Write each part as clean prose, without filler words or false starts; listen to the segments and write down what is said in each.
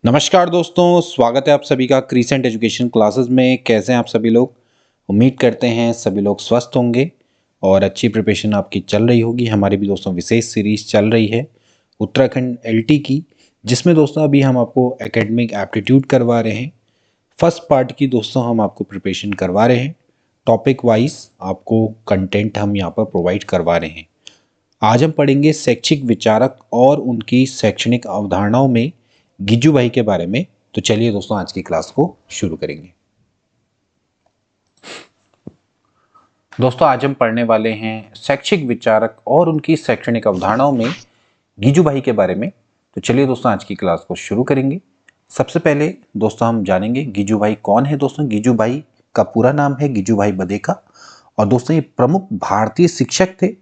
नमस्कार दोस्तों, स्वागत है आप सभी का क्रीसेंट एजुकेशन क्लासेस में। कैसे हैं आप सभी लोग? उम्मीद करते हैं सभी लोग स्वस्थ होंगे और अच्छी प्रिपरेशन आपकी चल रही होगी। हमारी भी दोस्तों विशेष सीरीज चल रही है उत्तराखंड एलटी की, जिसमें दोस्तों अभी हम आपको एकेडमिक एप्टीट्यूड करवा रहे हैं। फर्स्ट पार्ट की दोस्तों हम आपको प्रिपरेशन करवा रहे हैं। टॉपिक वाइज आपको कंटेंट हम यहाँ पर प्रोवाइड करवा रहे हैं। आज हम पढ़ेंगे शैक्षिक विचारक और उनकी शैक्षणिक अवधारणाओं में गिज्जू भाई के बारे में। तो चलिए दोस्तों आज की क्लास को शुरू करेंगे। दोस्तों आज हम पढ़ने वाले हैं शैक्षिक विचारक और उनकी शैक्षणिक अवधारणाओं में गिज्जू भाई के बारे में। तो चलिए दोस्तों आज की क्लास को शुरू करेंगे। सबसे पहले दोस्तों हम जानेंगे गिज्जू भाई कौन है। दोस्तों गिज्जू भाई का पूरा नाम है गिज्जू भाई बधेका और दोस्तों ये प्रमुख भारतीय शिक्षक थे।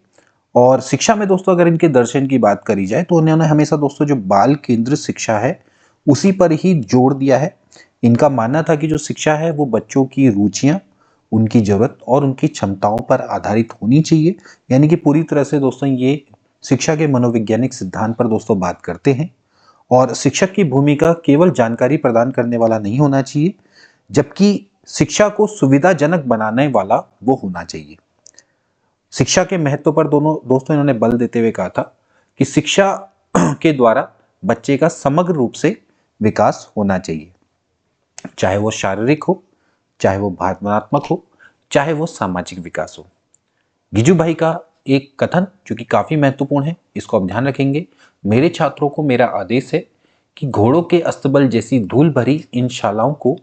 और शिक्षा में दोस्तों अगर इनके दर्शन की बात करी जाए तो उन्होंने हमेशा दोस्तों जो बाल केंद्रित शिक्षा है उसी पर ही जोर दिया है। इनका मानना था कि जो शिक्षा है वो बच्चों की रुचियां, उनकी जरूरत और उनकी क्षमताओं पर आधारित होनी चाहिए। यानी कि पूरी तरह से दोस्तों ये शिक्षा के मनोवैज्ञानिक सिद्धांत पर दोस्तों बात करते हैं। और शिक्षक की भूमिका केवल जानकारी प्रदान करने वाला नहीं होना चाहिए, जबकि शिक्षा को सुविधाजनक बनाने वाला वो होना चाहिए। शिक्षा के महत्व पर दोस्तों इन्होंने बल देते हुए कहा था कि शिक्षा के द्वारा बच्चे का समग्र रूप से विकास होना चाहिए, चाहे वो शारीरिक हो, चाहे वो भावनात्मक हो, चाहे वो सामाजिक विकास हो। गिज्जू भाई का एक कथन जो कि काफी महत्वपूर्ण है, इसको आप ध्यान रखेंगे। मेरे छात्रों को मेरा आदेश है कि घोड़ों के अस्तबल जैसी धूल भरी इन शालाओं को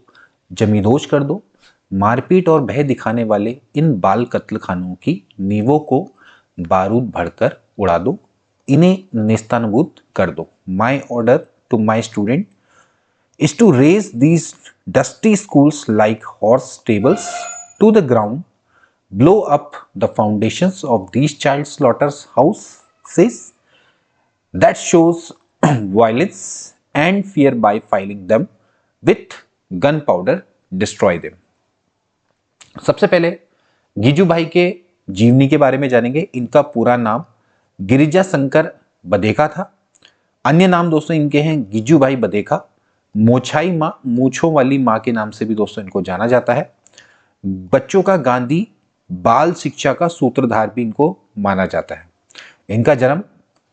जमींदोज कर दो। मारपीट और भय दिखाने वाले इन बाल कत्लखानों की नींवों को बारूद भरकर उड़ा दो, इन्हें नेस्तानाबूद कर दो। My order to my student is to raise these dusty schools like horse stables to the ground, blow up the foundations of these child slaughterhouses that shows violence and fear by filling them with gunpowder, destroy them. सबसे पहले गिज्जू भाई के जीवनी के बारे में जानेंगे। इनका पूरा नाम गिरिजा शंकर बधेका था। अन्य नाम दोस्तों इनके हैं गिज्जू भाई बधेका, मोछाई माँ, मूछों वाली माँ के नाम से भी दोस्तों इनको जाना जाता है। बच्चों का गांधी, बाल शिक्षा का सूत्रधार भी इनको माना जाता है। इनका जन्म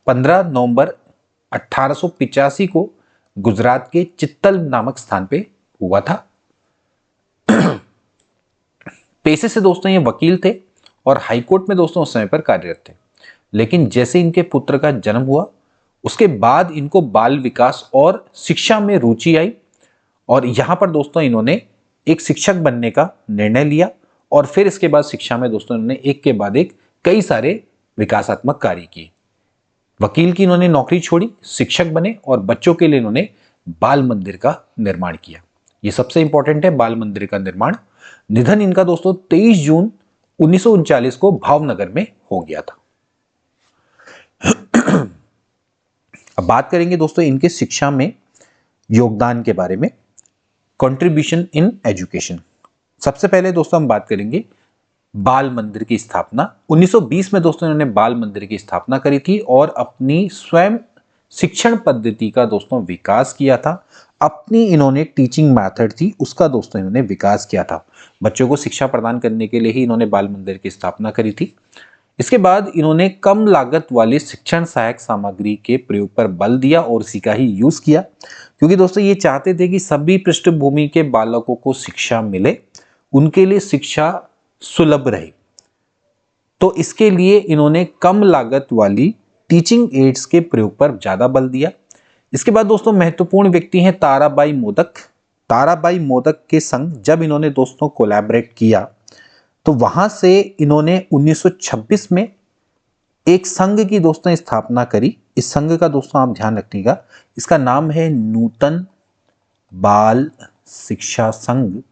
15 नवंबर 1885 को गुजरात के चित्तल नामक स्थान पे हुआ था। पेशे से दोस्तों ये वकील थे और हाईकोर्ट में दोस्तों उस समय पर कार्यरत थे। लेकिन जैसे इनके पुत्र का जन्म हुआ उसके बाद इनको बाल विकास और शिक्षा में रुचि आई और यहां पर दोस्तों इन्होंने एक शिक्षक बनने का निर्णय लिया। और फिर इसके बाद शिक्षा में दोस्तों इन्होंने एक के बाद एक कई सारे विकासात्मक कार्य किए। वकील की इन्होंने नौकरी छोड़ी, शिक्षक बने और बच्चों के लिए इन्होंने बाल मंदिर का निर्माण किया। ये सबसे इंपॉर्टेंट है, बाल मंदिर का निर्माण। निधन इनका दोस्तों 23 जून 1939 को भावनगर में हो गया था। अब बात करेंगे दोस्तों इनके शिक्षा में योगदान के बारे में, कंट्रीब्यूशन इन एजुकेशन। सबसे पहले दोस्तों हम बात करेंगे बाल मंदिर की स्थापना। 1920 में दोस्तों इन्होंने बाल मंदिर की स्थापना करी थी और अपनी स्वयं शिक्षण पद्धति का दोस्तों विकास किया था। अपनी इन्होंने टीचिंग मेथड थी उसका दोस्तों इन्होंने विकास किया था। बच्चों को शिक्षा प्रदान करने के लिए ही इन्होंने बाल मंदिर की स्थापना करी थी। इसके बाद इन्होंने कम लागत वाली शिक्षण सहायक सामग्री के प्रयोग पर बल दिया और उसी का ही यूज किया, क्योंकि दोस्तों ये चाहते थे कि सभी पृष्ठभूमि के बालकों को शिक्षा मिले, उनके लिए शिक्षा सुलभ रहे। तो इसके लिए इन्होंने कम लागत वाली टीचिंग एड्स के प्रयोग पर ज्यादा बल दिया। इसके बाद दोस्तों महत्वपूर्ण व्यक्ति हैं ताराबाई मोदक। ताराबाई मोदक के संग जब इन्होंने दोस्तों कोलैबोरेट किया तो वहां से इन्होंने 1926 में एक संघ की दोस्तों स्थापना करी। इस संघ का दोस्तों आप ध्यान रखिएगा, इसका नाम है नूतन बाल शिक्षा संघ।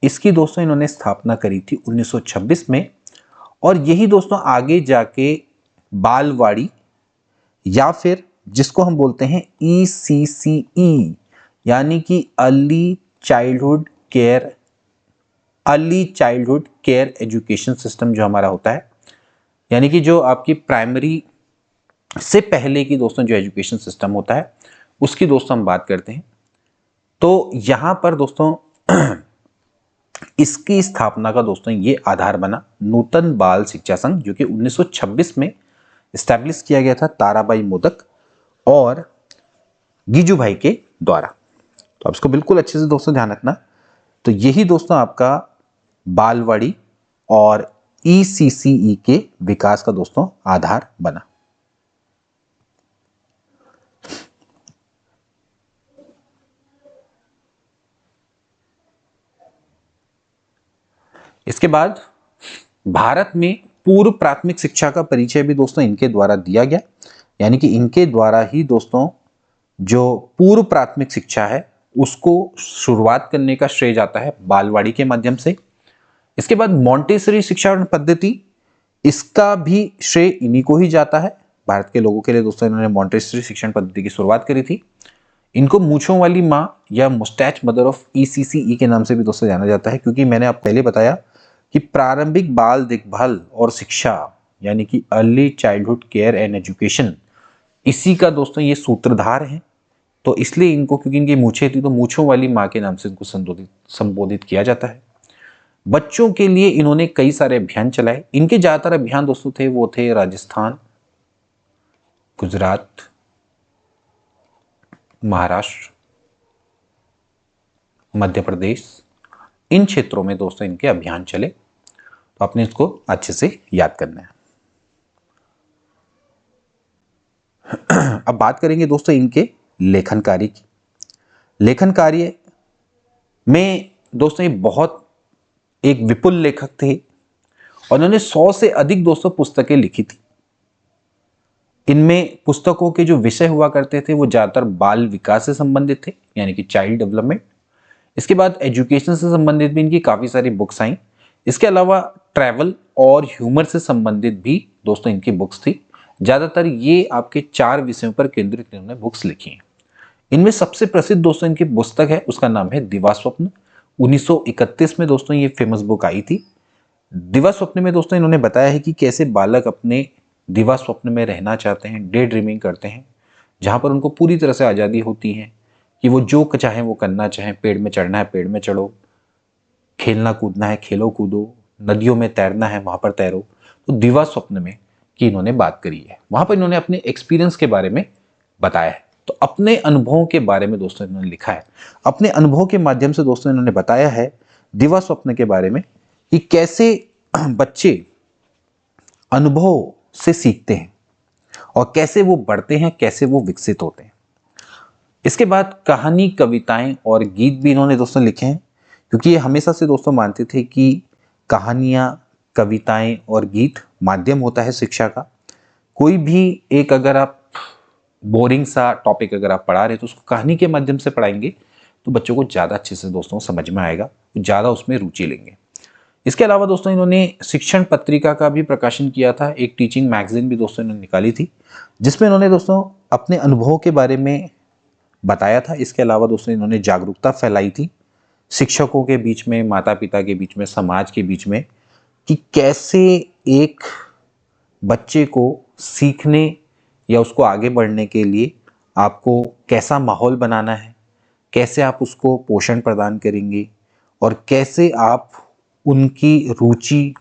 इसकी दोस्तों इन्होंने स्थापना करी थी 1926 में और यही दोस्तों आगे जाके बालवाड़ी या फिर जिसको हम बोलते हैं ECCE यानी कि early childhood care education system जो हमारा होता है, यानी कि जो आपकी प्राइमरी से पहले की दोस्तों जो एजुकेशन सिस्टम होता है उसकी दोस्तों हम बात करते हैं। तो यहां पर दोस्तों इसकी स्थापना का दोस्तों ये आधार बना नूतन बाल शिक्षा संघ, जो कि 1926 में स्टैब्लिश किया गया था ताराबाई मोदक और गीजूभाई के द्वारा। तो आप इसको बिल्कुल अच्छे से दोस्तों ध्यान रखना। तो यही दोस्तों आपका बालवाड़ी और ईसीसीई के विकास का दोस्तों आधार बना। इसके बाद भारत में पूर्व प्राथमिक शिक्षा का परिचय भी दोस्तों इनके द्वारा दिया गया, यानी कि इनके द्वारा ही दोस्तों जो पूर्व प्राथमिक शिक्षा है उसको शुरुआत करने का श्रेय जाता है बालवाड़ी के माध्यम से। इसके बाद मॉन्टेसरी शिक्षा पद्धति, इसका भी श्रेय इन्हीं को ही जाता है। भारत के लोगों के लिए दोस्तों इन्होंने मॉन्टेसरी शिक्षण पद्धति की शुरुआत करी थी। इनको मूंछों वाली माँ या मुस्टैच मदर ऑफ ईसीसीई के नाम से भी दोस्तों जाना जाता है, क्योंकि मैंने आप पहले बताया कि प्रारंभिक बाल देखभाल और शिक्षा यानी कि early childhood care and education, इसी का दोस्तों ये सूत्रधार है। तो इसलिए इनको, क्योंकि इनकी मूछें थी, तो मूछों वाली माँ के नाम से इनको संबोधित किया जाता है। बच्चों के लिए इन्होंने कई सारे अभियान चलाए। इनके ज्यादातर अभियान दोस्तों थे वो थे राजस्थान, गुजरात, महाराष्ट्र, मध्य प्रदेश, इन क्षेत्रों में दोस्तों इनके अभियान चले। तो आपने इसको अच्छे से याद करना है। अब बात करेंगे दोस्तों इनके लेखन कार्य की। लेखन कार्य में दोस्तों ये बहुत एक विपुल लेखक थे और उन्होंने 100 से अधिक दोस्तों पुस्तकें लिखी थी। इनमें पुस्तकों के जो विषय हुआ करते थे वो ज्यादातर बाल विकास से संबंधित थे, यानी कि चाइल्ड डेवलपमेंट। इसके बाद एजुकेशन से संबंधित भी इनकी काफी सारी बुक्स आई। इसके अलावा ट्रैवल और ह्यूमर से संबंधित भी दोस्तों इनकी बुक्स थी। ज्यादातर ये आपके 4 विषयों पर केंद्रित इन्होंने बुक्स लिखी हैं। इनमें सबसे प्रसिद्ध दोस्तों इनकी पुस्तक है, उसका नाम है दिवा स्वप्न। 1931 में दोस्तों ये फेमस बुक आई थी। दिवा स्वप्न में दोस्तों इन्होंने बताया है कि कैसे बालक अपने दिवा स्वप्न में रहना चाहते हैं, डे ड्रीमिंग करते हैं, जहां पर उनको पूरी तरह से आज़ादी होती है कि वो जो चाहे वो करना चाहें। पेड़ में चढ़ना है पेड़ में चढ़ो, खेलना कूदना है खेलो कूदो, नदियों में तैरना है वहां पर तैरो। तो दिवा स्वप्न में की इन्होंने बात करी है। वहां पर इन्होंने अपने एक्सपीरियंस के बारे में बताया है। तो अपने अनुभवों के बारे में दोस्तों इन्होंने लिखा है। अपने अनुभव के माध्यम से दोस्तों इन्होंने बताया है दिवा स्वप्न के बारे में कि कैसे बच्चे अनुभव से सीखते हैं और कैसे वो बढ़ते हैं, कैसे वो विकसित होते हैं। इसके बाद कहानी, कविताएं और गीत भी इन्होंने दोस्तों लिखे हैं, क्योंकि ये हमेशा से दोस्तों मानते थे कि कहानियां, कविताएं और गीत माध्यम होता है शिक्षा का। कोई भी एक अगर आप बोरिंग सा टॉपिक अगर आप पढ़ा रहे तो उसको कहानी के माध्यम से पढ़ाएंगे तो बच्चों को ज़्यादा अच्छे से दोस्तों समझ में आएगा, ज़्यादा उसमें रुचि लेंगे। इसके अलावा दोस्तों इन्होंने शिक्षण पत्रिका का भी प्रकाशन किया था। एक टीचिंग मैगजीन भी दोस्तों इन्होंने निकाली थी, जिसमें इन्होंने दोस्तों अपने अनुभवों के बारे में बताया था। इसके अलावा दोस्तों इन्होंने जागरूकता फैलाई थी शिक्षकों के बीच में, माता पिता के बीच में, समाज के बीच में, कि कैसे एक बच्चे को सीखने या उसको आगे बढ़ने के लिए आपको कैसा माहौल बनाना है, कैसे आप उसको पोषण प्रदान करेंगे और कैसे आप उनकी रुचि,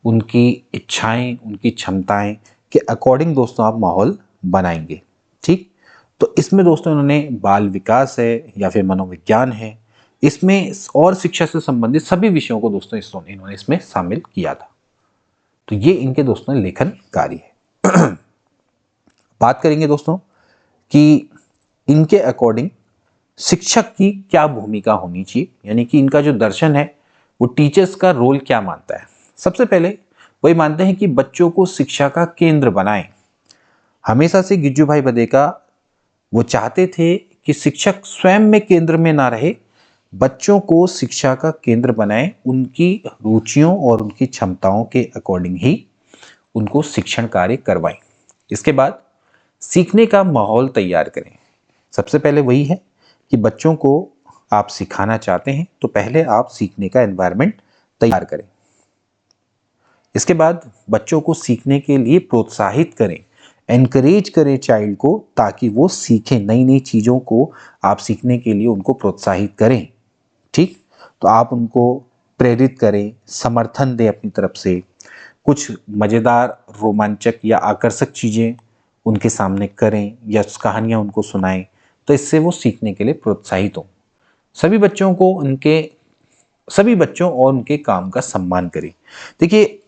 उनकी इच्छाएं, उनकी क्षमताएं के अकॉर्डिंग दोस्तों आप माहौल बनाएंगे। ठीक, तो इसमें दोस्तों इन्होंने बाल विकास है या फिर मनोविज्ञान है, इसमें और शिक्षा से संबंधित सभी विषयों को दोस्तों इन्होंने इसमें शामिल किया था। तो ये इनके दोस्तों लेखन कार्य है। बात करेंगे दोस्तों कि इनके अकॉर्डिंग शिक्षक की क्या भूमिका होनी चाहिए, यानी कि इनका जो दर्शन है वो टीचर्स का रोल क्या मानता है। सबसे पहले वही मानते हैं कि बच्चों को शिक्षा का केंद्र बनाएं। हमेशा से गिज्जू भाई बदेका वो चाहते थे कि शिक्षक स्वयं में केंद्र में ना रहे, बच्चों को शिक्षा का केंद्र बनाएं, उनकी रुचियों और उनकी क्षमताओं के अकॉर्डिंग ही उनको शिक्षण कार्य करवाएं। इसके बाद सीखने का माहौल तैयार करें। सबसे पहले वही है कि बच्चों को आप सिखाना चाहते हैं तो पहले आप सीखने का एनवायरनमेंट तैयार करें। इसके बाद बच्चों को सीखने के लिए प्रोत्साहित करें, एनकरेज करें चाइल्ड को ताकि वो सीखें, नई नई चीज़ों को आप सीखने के लिए उनको प्रोत्साहित करें। ठीक, तो आप उनको प्रेरित करें, समर्थन दें अपनी तरफ से, कुछ मज़ेदार, रोमांचक या आकर्षक चीज़ें उनके सामने करें या कहानियाँ उनको सुनाएं, तो इससे वो सीखने के लिए प्रोत्साहित हों। सभी बच्चों और उनके काम का सम्मान करें। देखिए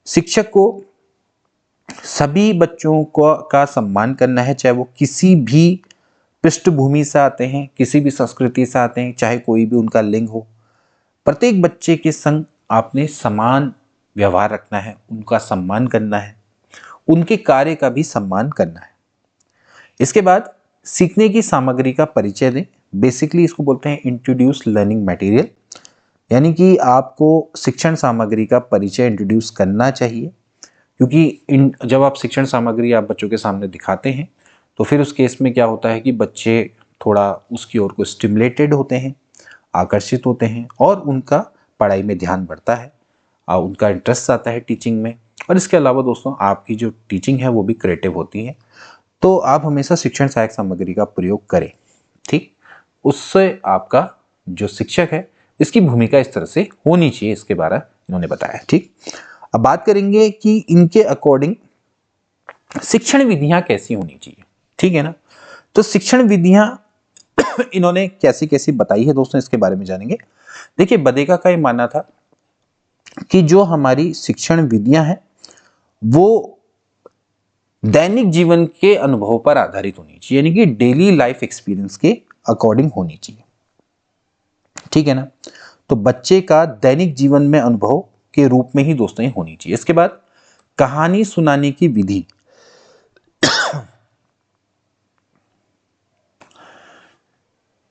शिक्षक को सभी बच्चों को का सम्मान करना है, चाहे वो किसी भी पृष्ठभूमि से आते हैं, किसी भी संस्कृति से आते हैं, चाहे कोई भी उनका लिंग हो। प्रत्येक बच्चे के संग आपने समान व्यवहार रखना है, उनका सम्मान करना है, उनके कार्य का भी सम्मान करना है। इसके बाद सीखने की सामग्री का परिचय दें। बेसिकली इसको बोलते हैं इंट्रोड्यूस लर्निंग मटेरियल, यानी कि आपको शिक्षण सामग्री का परिचय इंट्रोड्यूस करना चाहिए, क्योंकि जब आप शिक्षण सामग्री आप बच्चों के सामने दिखाते हैं तो फिर उस केस में क्या होता है कि बच्चे थोड़ा उसकी ओर को स्टिमुलेटेड होते हैं, आकर्षित होते हैं और उनका पढ़ाई में ध्यान बढ़ता है, उनका इंटरेस्ट आता है टीचिंग में। और इसके अलावा दोस्तों आपकी जो टीचिंग है वो भी क्रिएटिव होती है। तो आप हमेशा शिक्षण सहायक सामग्री का प्रयोग करें। ठीक, उससे आपका जो शिक्षक है इसकी भूमिका इस तरह से होनी चाहिए, इसके बारे में इन्होंने बताया। ठीक, अब बात करेंगे कि इनके अकॉर्डिंग शिक्षण विधियां कैसी होनी चाहिए। ठीक है ना, तो शिक्षण विधियां इन्होंने कैसी कैसी बताई है दोस्तों, इसके बारे में जानेंगे। देखिए बदेगा का ये मानना था कि जो हमारी शिक्षण विधियां हैं वो दैनिक जीवन के अनुभव पर आधारित होनी चाहिए, यानी कि डेली लाइफ एक्सपीरियंस के अकॉर्डिंग होनी चाहिए। ठीक है ना, तो बच्चे का दैनिक जीवन में अनुभव के रूप में ही दोस्तों ये होनी चाहिए। इसके बाद कहानी सुनाने की विधि।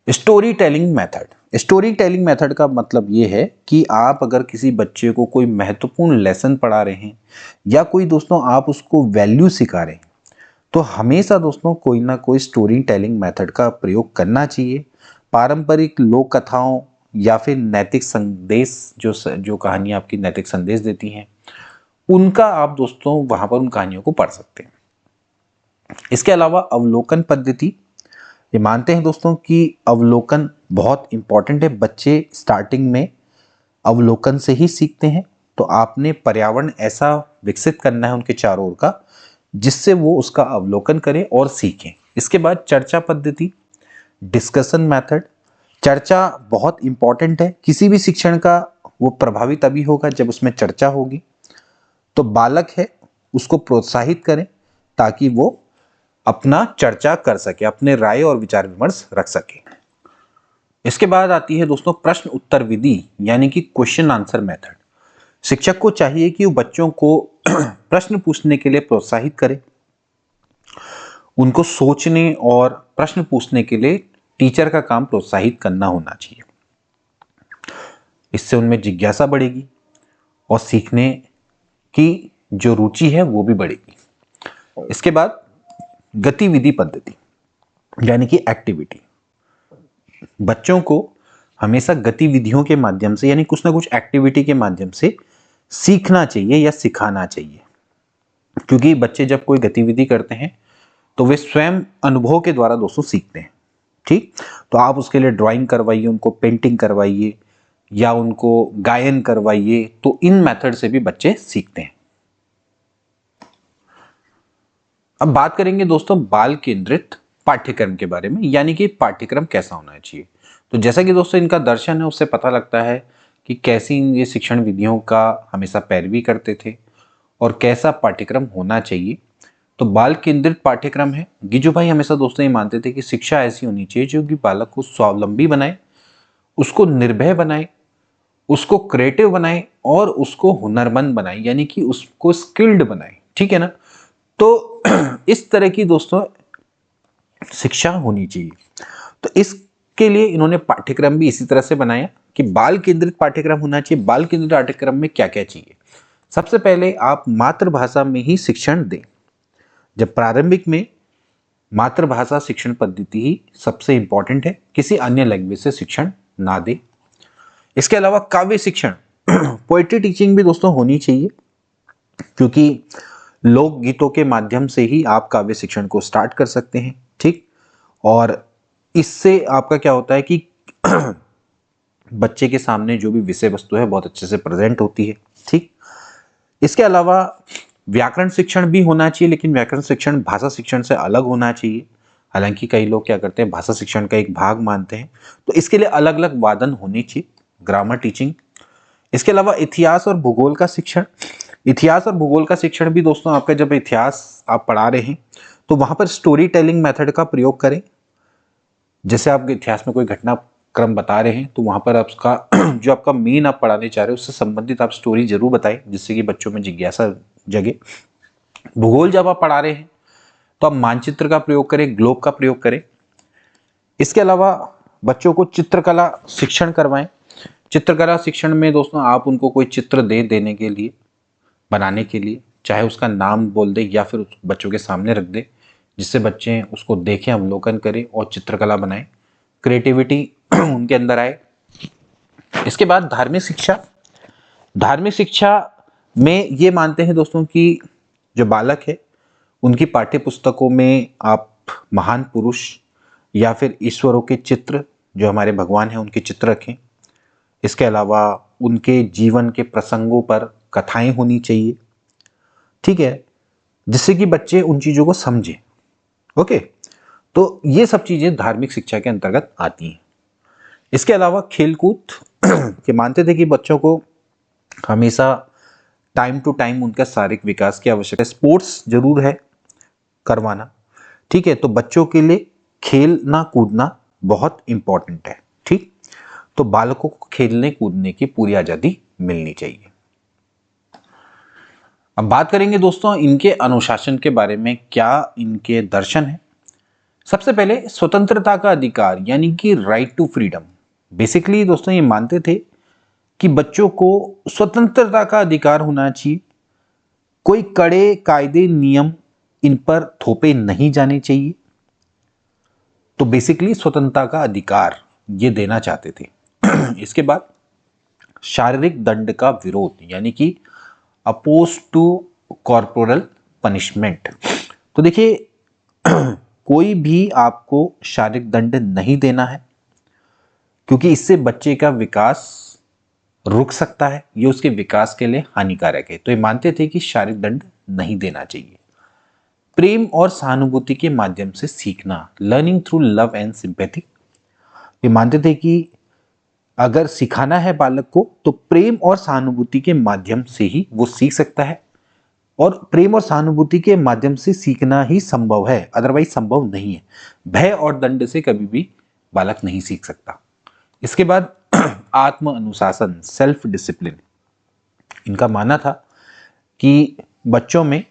Story telling method. Story telling method का मतलब ये है कि आप अगर किसी बच्चे को कोई महत्वपूर्ण लेसन पढ़ा रहे हैं या कोई दोस्तों आप उसको वैल्यू सिखा रहे हैं, तो हमेशा दोस्तों कोई ना कोई स्टोरी टेलिंग मेथड का प्रयोग करना चाहिए। पारंपरिक लोक कथाओं या फिर नैतिक संदेश, जो कहानियां आपकी नैतिक संदेश देती हैं, उनका आप दोस्तों वहां पर उन कहानियों को पढ़ सकते हैं। इसके अलावा अवलोकन पद्धति, ये मानते हैं दोस्तों कि अवलोकन बहुत इंपॉर्टेंट है। बच्चे स्टार्टिंग में अवलोकन से ही सीखते हैं, तो आपने पर्यावरण ऐसा विकसित करना है उनके चारों ओर का जिससे वो उसका अवलोकन करें और सीखें। इसके बाद चर्चा पद्धति, डिस्कशन मेथड। चर्चा बहुत इंपॉर्टेंट है, किसी भी शिक्षण का वो प्रभावी तभी होगा जब उसमें चर्चा होगी। तो बालक है उसको प्रोत्साहित करें ताकि वो अपना चर्चा कर सके, अपने राय और विचार विमर्श रख सके। इसके बाद आती है दोस्तों प्रश्न उत्तर विधि, यानी कि क्वेश्चन आंसर मेथड। शिक्षक को चाहिए कि वो बच्चों को प्रश्न पूछने के लिए प्रोत्साहित करे, उनको सोचने और प्रश्न पूछने के लिए टीचर का काम प्रोत्साहित करना होना चाहिए। इससे उनमें जिज्ञासा बढ़ेगी और सीखने की जो रुचि है वो भी बढ़ेगी। इसके बाद गतिविधि पद्धति, यानी कि एक्टिविटी। बच्चों को हमेशा गतिविधियों के माध्यम से, यानी कुछ ना कुछ एक्टिविटी के माध्यम से सीखना चाहिए या सिखाना चाहिए, क्योंकि बच्चे जब कोई गतिविधि करते हैं तो वे स्वयं अनुभव के द्वारा दोस्तों सीखते हैं। ठीक, तो आप उसके लिए ड्राइंग करवाइए, उनको पेंटिंग करवाइए या उनको गायन करवाइए, तो इन मेथड से भी बच्चे सीखते हैं। अब बात करेंगे दोस्तों बाल केंद्रित पाठ्यक्रम के बारे में, यानी कि पाठ्यक्रम कैसा होना चाहिए। तो जैसा कि दोस्तों इनका दर्शन है उससे पता लगता है कि कैसी ये शिक्षण विधियों का हमेशा पैरवी करते थे और कैसा पाठ्यक्रम होना चाहिए। तो बाल केंद्रित पाठ्यक्रम है। गिजू भाई हमेशा दोस्तों ये मानते थे कि शिक्षा ऐसी होनी चाहिए जो कि बालक को स्वावलंबी बनाए, उसको निर्भय बनाए, उसको क्रिएटिव बनाए और उसको हुनरमंद बनाए, यानी कि उसको स्किल्ड बनाए। ठीक है ना, तो इस तरह की दोस्तों शिक्षा होनी चाहिए। तो इसके लिए इन्होंने पाठ्यक्रम भी इसी तरह से बनाया कि बाल केंद्रित पाठ्यक्रम होना चाहिए। बाल केंद्रित पाठ्यक्रम में क्या क्या चाहिए? सबसे पहले आप मातृभाषा में ही शिक्षण दें। जब प्रारंभिक में मातृभाषा शिक्षण पद्धति ही सबसे इंपॉर्टेंट है, किसी अन्य लैंग्वेज से शिक्षण ना दे। इसके अलावा काव्य शिक्षण, पोएट्री टीचिंग भी दोस्तों होनी चाहिए, क्योंकि लोकगीतों के माध्यम से ही आप काव्य शिक्षण को स्टार्ट कर सकते हैं। ठीक, और इससे आपका क्या होता है कि बच्चे के सामने जो भी विषय वस्तु है बहुत अच्छे से प्रेजेंट होती है। ठीक, इसके अलावा व्याकरण शिक्षण भी होना चाहिए, लेकिन व्याकरण शिक्षण भाषा शिक्षण से अलग होना चाहिए। हालांकि कई लोग क्या करते हैं, भाषा शिक्षण का एक भाग मानते हैं, तो इसके लिए अलग अलग वादन होनी चाहिए, ग्रामर टीचिंग। इसके अलावा इतिहास और भूगोल का शिक्षण, इतिहास और भूगोल का शिक्षण भी दोस्तों आपका, जब इतिहास आप पढ़ा रहे हैं तो वहां पर स्टोरी टेलिंग मेथड का प्रयोग करें। जैसे आप इतिहास में कोई घटनाक्रम बता रहे हैं तो वहां पर आप उसका जो आपका मेन आप पढ़ाने चाह रहे हो उससे संबंधित आप स्टोरी जरूर बताएं, जिससे कि बच्चों में जिज्ञासा जगे। भूगोल जब आप पढ़ा रहे हैं तो आप मानचित्र का प्रयोग करें, ग्लोब का प्रयोग करें। इसके अलावा बच्चों को चित्रकला शिक्षण करवाएं। चित्रकला शिक्षण में दोस्तों आप उनको कोई चित्र देने के लिए, बनाने के लिए, चाहे उसका नाम बोल दे या फिर बच्चों के सामने रख दे, जिससे बच्चे उसको देखें, अवलोकन करें और चित्रकला बनाएं, क्रिएटिविटी उनके अंदर आए। इसके बाद धार्मिक शिक्षा, धार्मिक शिक्षा में ये मानते हैं दोस्तों कि जो बालक है उनकी पाठ्य पुस्तकों में आप महान पुरुष या फिर ईश्वरों के चित्र, जो हमारे भगवान हैं उनके चित्र रखें। इसके अलावा उनके जीवन के प्रसंगों पर कथाएं होनी चाहिए। ठीक है, जिससे कि बच्चे उन चीजों को समझें। ओके, तो ये सब चीजें धार्मिक शिक्षा के अंतर्गत आती हैं। इसके अलावा खेलकूद के मानते थे कि बच्चों को हमेशा टाइम टू टाइम उनका शारीरिक विकास की आवश्यकता है, स्पोर्ट्स जरूर है करवाना। ठीक है, तो बच्चों के लिए खेलना कूदना बहुत इंपॉर्टेंट है। ठीक, तो बालकों को खेलने कूदने की पूरी आजादी मिलनी चाहिए। अब बात करेंगे दोस्तों इनके अनुशासन के बारे में, क्या इनके दर्शन है। सबसे पहले स्वतंत्रता का अधिकार, यानी कि राइट टू फ्रीडम। बेसिकली दोस्तों ये मानते थे कि बच्चों को स्वतंत्रता का अधिकार होना चाहिए, कोई कड़े कायदे नियम इन पर थोपे नहीं जाने चाहिए। तो बेसिकली स्वतंत्रता का अधिकार ये देना चाहते थे। इसके बाद शारीरिक दंड का विरोध, यानी कि अपोज टू कॉर्पोरल पनिशमेंट। तो देखिए कोई भी आपको शारीरिक दंड नहीं देना है, क्योंकि इससे बच्चे का विकास रुक सकता है, ये उसके विकास के लिए हानिकारक है। तो ये मानते थे कि शारीरिक दंड नहीं देना चाहिए। प्रेम और सहानुभूति के माध्यम से सीखना, learning through love and sympathy. ये मानते थे कि अगर सिखाना है बालक को तो प्रेम और सहानुभूति के माध्यम से ही वो सीख सकता है, और प्रेम और सहानुभूति के माध्यम से सीखना ही संभव है, अदरवाइज संभव नहीं है। भय और दंड से कभी भी बालक नहीं सीख सकता। इसके बाद आत्म अनुशासन, सेल्फ डिसिप्लिन। इनका मानना था कि बच्चों में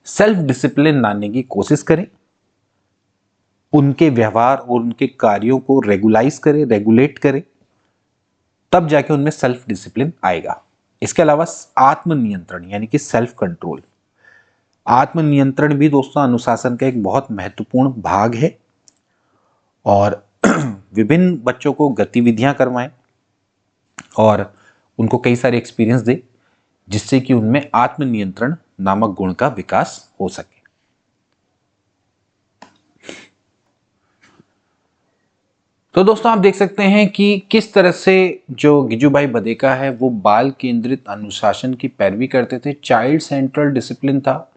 सेल्फ डिसिप्लिन लाने की कोशिश करें, उनके व्यवहार और उनके कार्यों को रेगुलेट करें, तब जाके उनमें सेल्फ डिसिप्लिन आएगा। इसके अलावा आत्मनियंत्रण, यानी कि सेल्फ कंट्रोल। आत्मनियंत्रण भी दोस्तों अनुशासन का एक बहुत महत्वपूर्ण भाग है। और विभिन्न बच्चों को गतिविधियां करवाएं और उनको कई सारे एक्सपीरियंस दें, जिससे कि उनमें आत्मनियंत्रण नामक गुण का विकास हो सके। तो दोस्तों आप देख सकते हैं कि किस तरह से जो गिजुभाई बधेका है वो बाल केंद्रित अनुशासन की पैरवी करते थे, चाइल्ड सेंट्रल डिसिप्लिन था।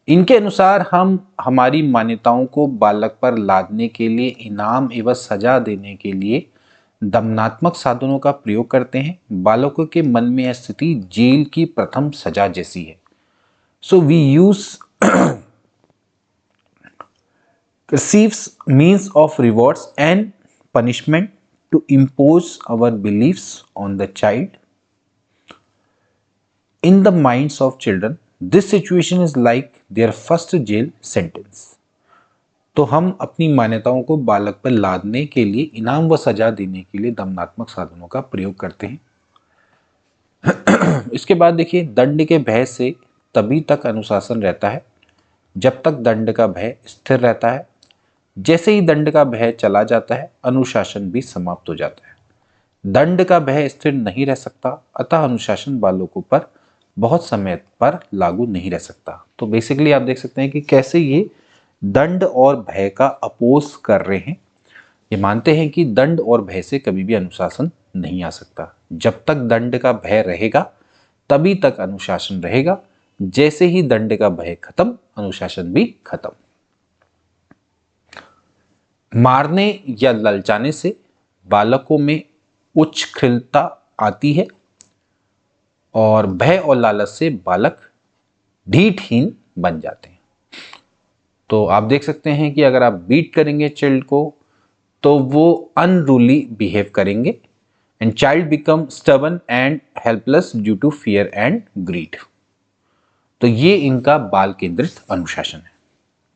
इनके अनुसार हम हमारी मान्यताओं को बालक पर लादने के लिए, इनाम एवं सजा देने के लिए दमनात्मक साधनों का प्रयोग करते हैं। बालकों के मन में यह स्थिति जेल की प्रथम सजा जैसी है। So we use receives means of rewards and punishment to impose our beliefs on the child. In the minds of children, this situation is like their first jail sentence. तो हम अपनी मान्यताओं को बालक पर लादने के लिए, इनाम व सजा देने के लिए दमनात्मक साधनों का प्रयोग करते हैं। इसके बाद देखिए, दंड के भय से तभी तक अनुशासन रहता है जब तक दंड का भय स्थिर रहता है। जैसे ही दंड का भय चला जाता है, अनुशासन भी समाप्त हो जाता है। दंड का भय स्थिर नहीं रह सकता, अतः अनुशासन बालकों पर बहुत समय पर लागू नहीं रह सकता। तो बेसिकली आप देख सकते हैं कि कैसे ये दंड और भय का अपोज कर रहे हैं। ये मानते हैं कि दंड और भय से कभी भी अनुशासन नहीं आ सकता। जब तक दंड का भय रहेगा तभी तक अनुशासन रहेगा। जैसे ही दंड का भय खत्म, अनुशासन भी खत्म। मारने या ललचाने से बालकों में उच्छृंखलता आती है और भय और लालच से बालक ढीठहीन बन जाते हैं। तो आप देख सकते हैं कि अगर आप बीट करेंगे चाइल्ड को तो वो अनरूली बिहेव करेंगे and child become stubborn and helpless due to fear and greed. तो ये इनका बाल केंद्रित अनुशासन है।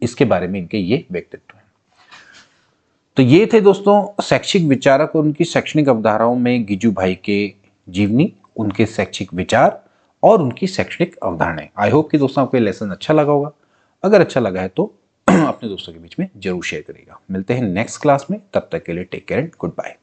इसके बारे में इनके ये व्यक्तित्व है। तो ये थे दोस्तों शैक्षिक विचारक और उनकी शैक्षणिक अवधारणाओं में गिजुभाई के जीवनी, उनके शैक्षिक विचार और उनकी शैक्षणिक अवधारणाएं। आई होप कि दोस्तों आपको ये लेसन अच्छा लगा होगा। अगर अच्छा लगा है तो अपने दोस्तों के बीच में जरूर शेयर करिएगा। मिलते हैं नेक्स्ट क्लास में, तब तक के लिए take care and good bye.